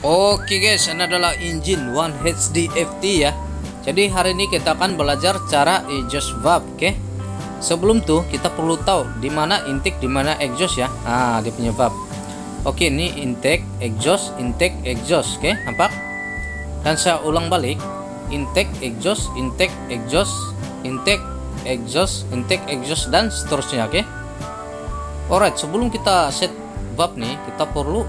Oke guys, ini adalah engine One HD FT ya. Jadi hari ini kita akan belajar cara exhaust valve. Oke. Sebelum tuh kita perlu tahu di mana intake, di mana exhaust ya. Dia punya valve. Oke, ini intake, exhaust, Oke, nampak? Dan saya ulang balik. Intake, exhaust, dan seterusnya. Oke. Alright, sebelum kita set valve nih, kita perlu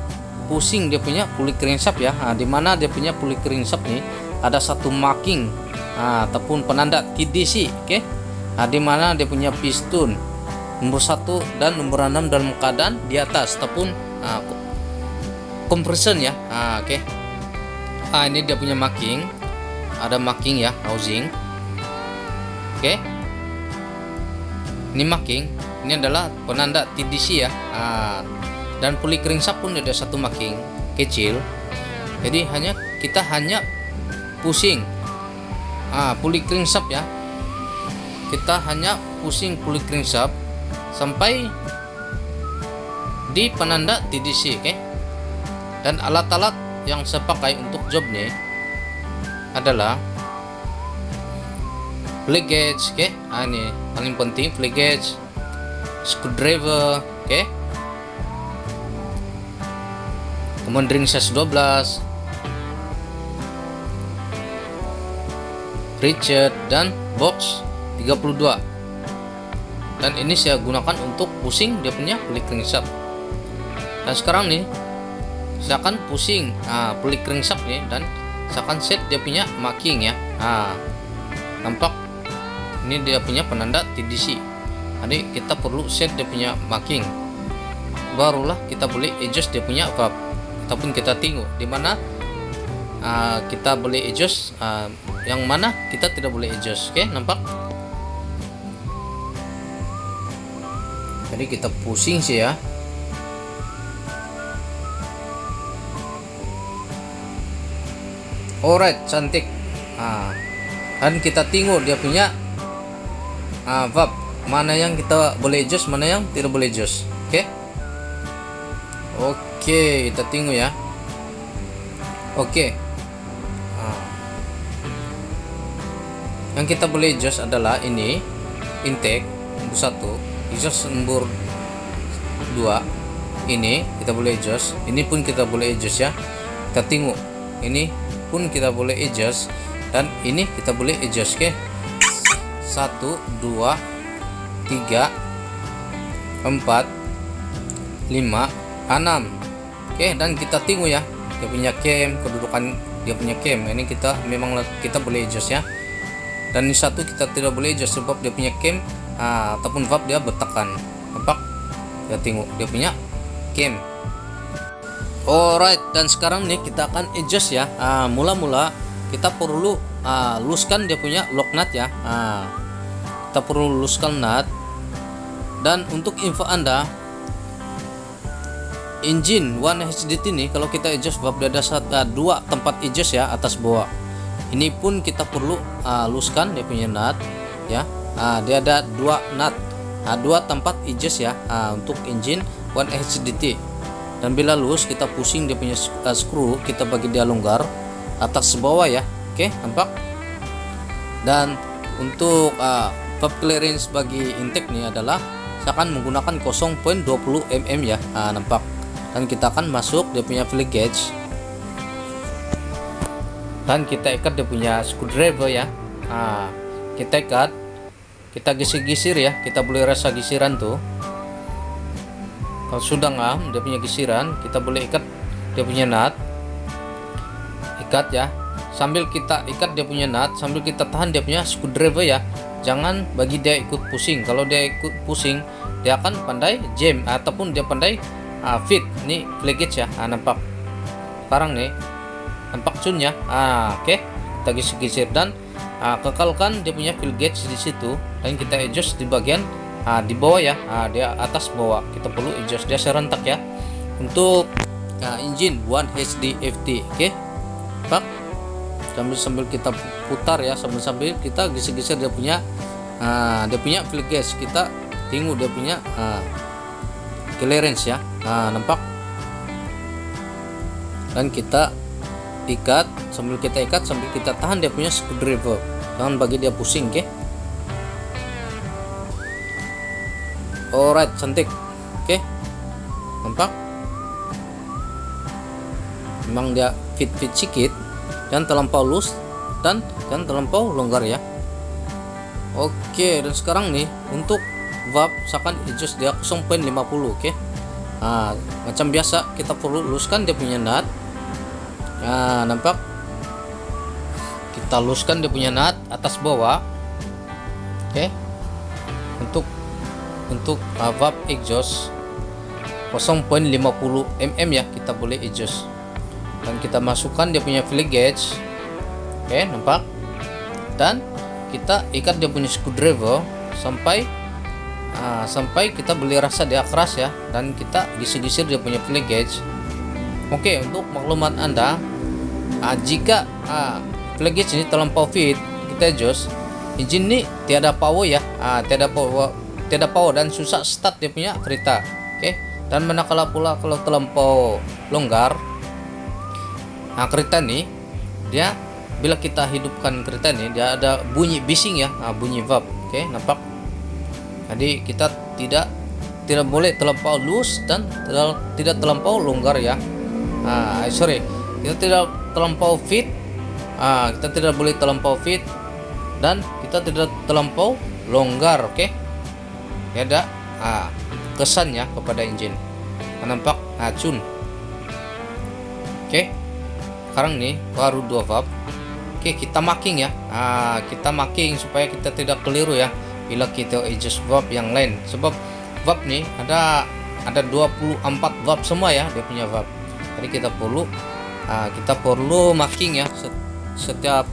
pusing dia punya pulley crankshaft ya. Dimana dia punya pulley crankshaft nih ada satu marking ataupun penanda TDC. Oke. Dimana dia punya piston nomor 1 dan nomor 6 dalam keadaan di atas ataupun compression ya. Oke. Ini dia punya marking, ada marking ya, housing. Oke. Ini marking, ini adalah penanda TDC ya. Dan pulley crankshaft pun ada satu marking kecil. Jadi kita hanya pusing pulley crankshaft ya. Kita hanya pusing pulley crankshaft sampai di penanda TDC. Oke. Dan alat-alat yang saya pakai untuk job nih adalah fly gauge. Oke. Ini paling penting, fly gauge, screwdriver. Oke. Kemudian ring size 12, ratchet, dan box 32. Dan ini saya gunakan untuk pusing dia punya pulley crankshaft. Dan sekarang nih saya akan pusing pulley crankshaft nih, dan saya akan set dia punya marking ya. Nampak ini dia punya penanda TDC. Jadi kita perlu set dia punya marking, barulah kita boleh adjust dia punya valve ataupun kita tengok di mana kita boleh adjust, yang mana kita tidak boleh adjust. Oke, nampak? Jadi kita pusing sih ya. Alright, cantik. Dan kita tengok dia punya valve mana yang kita boleh adjust, mana yang tidak boleh adjust. Oke. Oke, kita tengok ya. Oke. Yang kita boleh adjust adalah ini intake nomor 1, exhaust nomor 2. Ini kita boleh adjust. Ini pun kita boleh adjust ya. Kita tengok. Ini pun kita boleh adjust, dan ini kita boleh adjust. Oke. 1, 2, 3, 4, 5, 6. Oke, dan kita tengok ya dia punya cam, kedudukan dia punya cam. Ini kita boleh adjust ya. Dan ini satu kita tidak boleh adjust sebab dia punya cam ataupun valve dia bertekan. Nampak? Kita tengok dia punya cam. Alright, dan sekarang nih kita akan adjust ya. Mula-mula kita perlu luskan dia punya lock nut ya. Kita perlu luskan nut. Dan untuk info Anda, engine One HDT ini kalau kita adjust valve ada dua tempat adjust ya, atas bawah. Ini pun kita perlu luskan dia punya nut ya. Dia ada dua nut, dua tempat adjust ya untuk engine One HDT. Dan bila lus kita pusing dia punya screw, kita bagi dia longgar atas bawah ya. Oke, nampak? Dan untuk valve clearance bagi intake ini adalah saya akan menggunakan 0.20 mm ya. Nampak? Dan kita akan masuk dia punya fly gauge, dan kita ikat dia punya screwdriver ya. Kita ikat, kita gisir-gisir ya. Kita boleh rasa gisiran tuh. Kalau sudah ngam dia punya gisiran, kita boleh ikat dia punya nut. Ikat ya, sambil kita ikat dia punya nut, sambil kita tahan dia punya screwdriver ya. Jangan bagi dia ikut pusing. Kalau dia ikut pusing, dia akan pandai jam ataupun dia pandai fit. Ini fly gauge ya. Nampak sekarang nih, nampak cunnya. Oke, kita gisir-gisir dan kekalkan dia punya fly gauge di situ, dan kita adjust di bagian di bawah ya. Dia atas bawah kita perlu adjust dia serentak ya untuk engine One HD FT. Oke, nampak? Sambil kita putar ya, sambil kita gisir-gisir dia punya fly gauge. Kita tengok dia punya clearance ya. Nampak? Dan kita ikat, sambil kita tahan dia punya screwdriver, jangan bagi dia pusing, oke. Alright, cantik, oke. Nampak? Memang dia fit sedikit, jangan terlampau loose dan jangan terlampau longgar ya. Oke, dan sekarang nih untuk valve misalkan adjust dia 0.50, oke. Nah, macam biasa kita perlu luluskan dia punya nut. Nah, nampak? Kita luluskan dia punya nut atas bawah. Oke. Untuk valve exhaust 0.50 mm ya, kita boleh adjust. Dan kita masukkan dia punya flick gauge. Oke, nampak? Dan kita ikat dia punya screwdriver sampai kita boleh rasa dia keras ya, dan kita gisir-gisir dia punya flick gauge. Oke, untuk maklumat Anda, jika flick gauge ini terlampau fit, kita adjust, engine ini tiada power ya, tiada power dan susah start dia punya kereta. Oke, dan manakala pula kalau terlampau longgar, kereta ini dia bila kita hidupkan kereta ini dia ada bunyi bising ya, bunyi valve. Oke, nampak? Jadi kita tidak boleh terlampau loose dan tidak terlampau longgar ya. Kita tidak terlampau fit. Kita tidak boleh terlampau fit dan kita tidak terlampau longgar, oke. Ada kesannya kepada engine. Nampak? Cun. Oke. Sekarang nih baru 2 valve. Oke, kita marking ya. Kita marking supaya kita tidak keliru ya bila kita adjust valve yang lain, sebab valve nih ada 24 valve semua ya dia punya valve. Jadi kita perlu marking ya setiap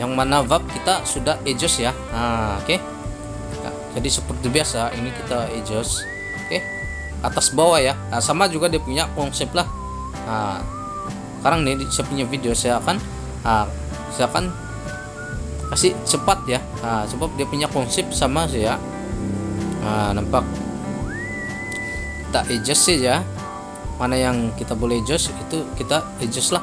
yang mana valve kita sudah adjust ya. Oke. Jadi seperti biasa ini kita adjust, oke, atas bawah ya. Sama juga dia punya konsep lah. Sekarang nih saya punya video saya akan kasih cepat ya, sebab dia punya konsep sama sih ya. Nampak? Kita adjust saja, mana yang kita boleh adjust itu kita adjust lah.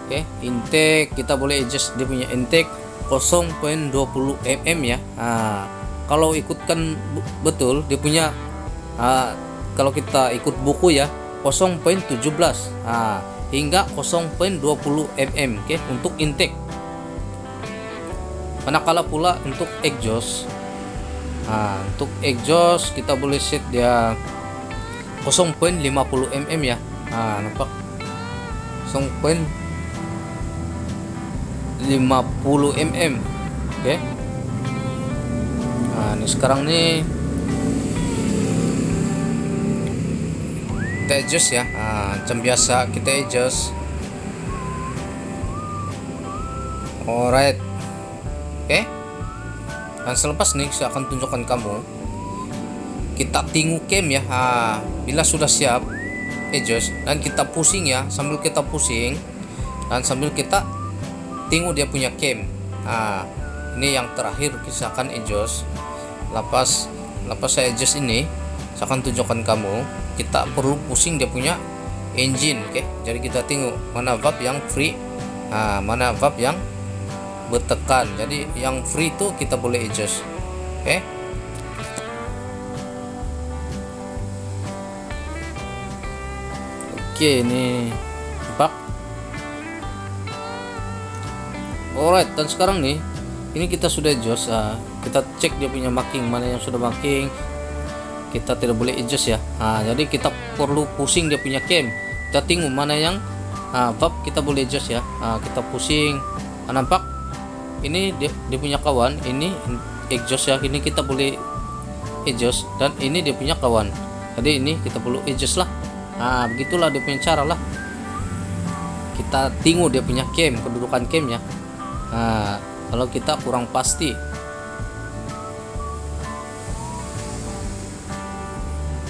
Oke, intake kita boleh adjust dia punya intake 0.20 mm ya. Kalau ikutkan betul dia punya, kalau kita ikut buku ya 0.17 hingga 0.20 mm, oke, untuk intake. Manakala pula untuk exhaust, kita boleh set dia 0.50 mm ya. Nampak? 0.50 mm, oke. Ini sekarang nih kita adjust ya, macam biasa kita adjust. Alright. Oke. Dan selepas nih saya akan tunjukkan kamu, kita tengok cam ya. Bila sudah siap adjust, dan kita pusing ya, sambil kita pusing dan sambil kita tengok dia punya cam. Ini yang terakhir kita akan adjust. Lepas saya adjust ini, saya akan tunjukkan kamu, kita perlu pusing dia punya engine, oke. Jadi kita tengok mana valve yang free, mana valve yang bertekan. Jadi yang free itu kita boleh adjust, oke. Oke, ini nampak. Alright, dan sekarang nih ini kita sudah adjust. Kita cek dia punya marking, mana yang sudah marking. Kita tidak boleh adjust ya. Jadi kita perlu pusing dia punya cam. Kita tengok mana yang valve kita boleh adjust ya. Kita pusing. Nampak? Ini dia punya kawan, ini exhaust ya, ini kita boleh adjust, dan ini dia punya kawan. Jadi ini kita perlu adjust lah. Begitulah dia punya cara lah. Kita tengok dia punya cam, kedudukan camnya. Kalau kita kurang pasti,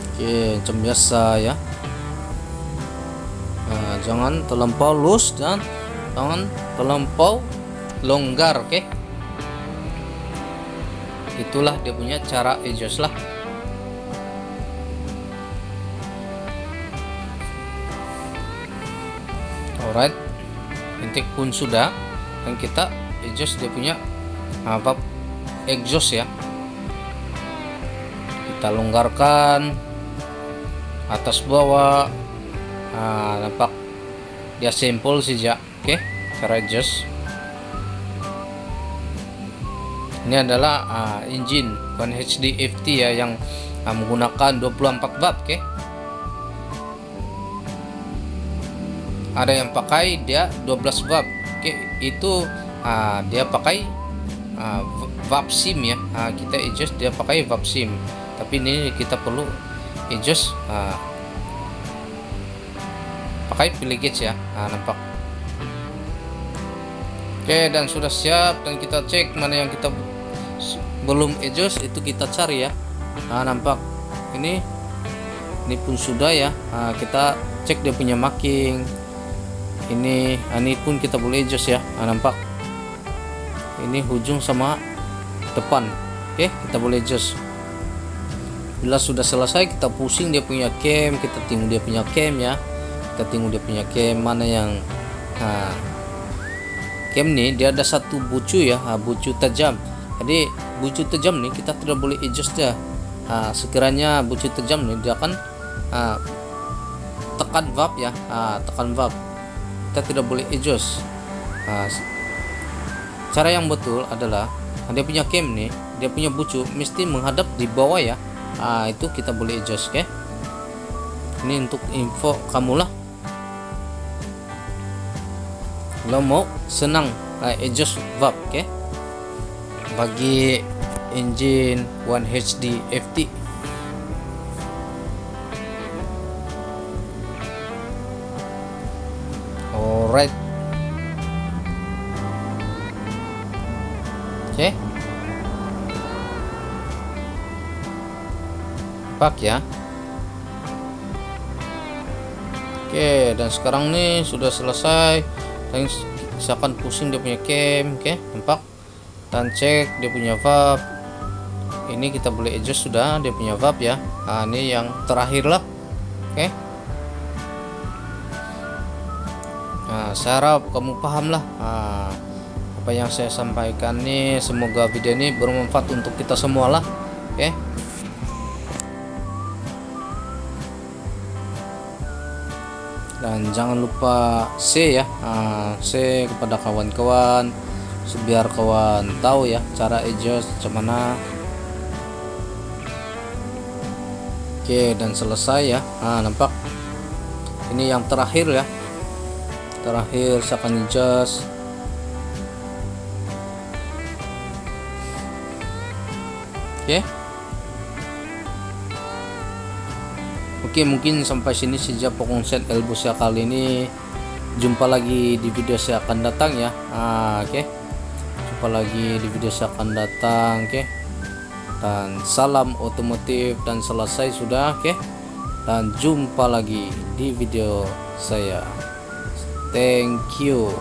oke, macam biasa ya. Jangan terlampau loose dan jangan terlampau longgar, oke. Itulah dia punya cara adjust lah. Alright, intake pun sudah, dan kita adjust dia punya valve exhaust ya. Kita longgarkan atas bawah. Nampak dia simple saja. Oke, cara adjust. Ini adalah engine 1HD FT ya, yang menggunakan 24 valve. Oke, ada yang pakai dia 12 valve. Oke, itu dia pakai valve sim ya. Kita adjust dia pakai valve sim, tapi ini kita perlu adjust pakai pilih gauge ya. Nampak. Oke, dan sudah siap, dan kita cek mana yang kita belum adjust, itu kita cari ya. Nampak ini pun sudah ya. Kita cek dia punya marking. Ini pun kita boleh adjust ya. Nampak ini ujung sama depan. Oke, kita boleh adjust. Bila sudah selesai, kita pusing dia punya cam, kita tengok dia punya cam ya. Kita tengok dia punya cam mana yang cam nih, dia ada satu bucu ya, bucu tajam. Jadi bucu tajam nih kita tidak boleh adjust ya. Sekiranya bucu tajam nih, dia akan tekan valve ya, tekan valve. Kita tidak boleh adjust. Cara yang betul adalah dia punya cam nih, dia punya bucu mesti menghadap di bawah ya. Itu kita boleh adjust. Oke, ini untuk info kamu lah. Kalau mau senang adjust valve. Oke, bagi engine 1HD FT. Alright. Oke, pak ya. Oke, dan sekarang nih sudah selesai. Dan misalkan pusing dia punya cam. Oke, nampak. Dan cek dia punya valve. Ini kita boleh adjust sudah dia punya valve ya. Ini yang terakhir lah. Oke. Saya harap kamu paham lah apa yang saya sampaikan nih. Semoga video ini bermanfaat untuk kita semua lah. Oke. Dan jangan lupa share ya, share kepada kawan-kawan, biar kawan tahu ya cara adjust cuman. Oke, dan selesai ya. Nampak ini yang terakhir ya, terakhir saya akan adjust. Oke, mungkin sampai sini saja pengungsian elbow saya kali ini. Jumpa lagi di video saya akan datang ya. Oke, jumpa lagi di video saya akan datang. Oke, dan salam otomotif, dan selesai sudah. Oke, dan jumpa lagi di video saya. Thank you.